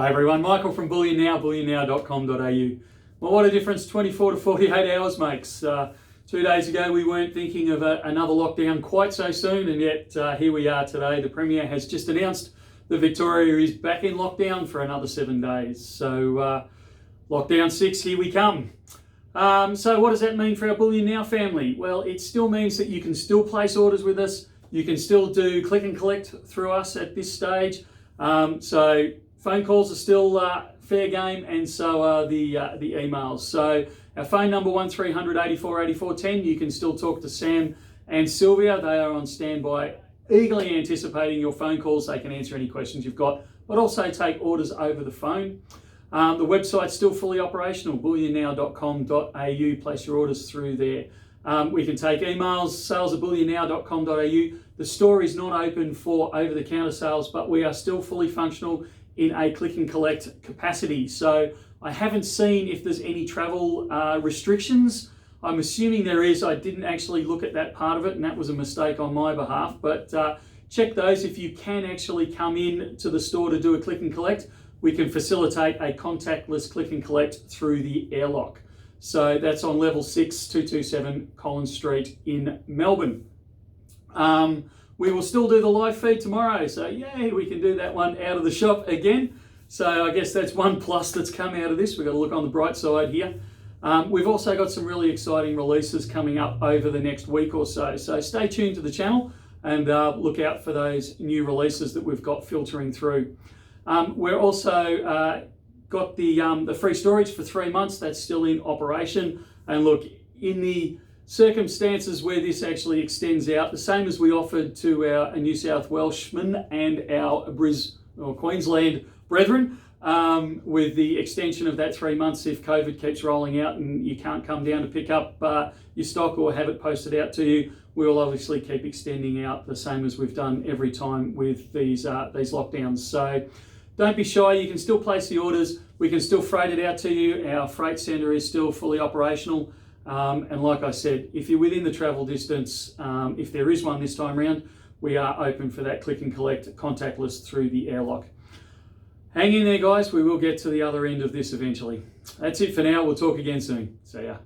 Hi everyone, Michael from Bullion Now, bullionnow.com.au. Well, what a difference 24 to 48 hours makes. 2 days ago we weren't thinking of another lockdown quite so soon, and yet here we are today. The Premier has just announced that Victoria is back in lockdown for another 7 days. So lockdown 6, here we come. So what does that mean for our Bullion Now family? Well, it still means that you can still place orders with us. You can still do click and collect through us at this stage. So phone calls are still fair game, and so are the emails. So our phone number 1300 84 84 10. You can still talk to Sam and Sylvia. They are on standby, eagerly anticipating your phone calls. They can answer any questions you've got, but also take orders over the phone. The website's still fully operational, bullionnow.com.au. Place your orders through there. We can take emails, sales@bullionnow.com.au. The store is not open for over-the-counter sales, but we are still fully functional in a click and collect capacity. So I haven't seen if there's any travel restrictions. I'm assuming there is. I didn't actually look at that part of it, and that was a mistake on my behalf. But check those. If you can actually come in to the store to do a click and collect, we can facilitate a contactless click and collect through the airlock. So that's on level 6, 227 Collins Street in Melbourne. We will still do the live feed tomorrow. So yay, we can do that one out of the shop again. So I guess that's one plus that's come out of this. We've got to look on the bright side here. We've also got some really exciting releases coming up over the next week or so. So stay tuned to the channel and look out for those new releases that we've got filtering through. We're also got the free storage for 3 months. That's still in operation. And look, in the circumstances where this actually extends out, the same as we offered to our New South Welshmen and our Queensland brethren, with the extension of that 3 months if COVID keeps rolling out and you can't come down to pick up your stock or have it posted out to you, we will obviously keep extending out the same as we've done every time with these lockdowns. So don't be shy, you can still place the orders, we can still freight it out to you. Our freight centre is still fully operational. And like I said, if you're within the travel distance, if there is one this time around, we are open for that click and collect contactless through the airlock. Hang in there, guys. We will get to the other end of this eventually. That's it for now. We'll talk again soon. See ya.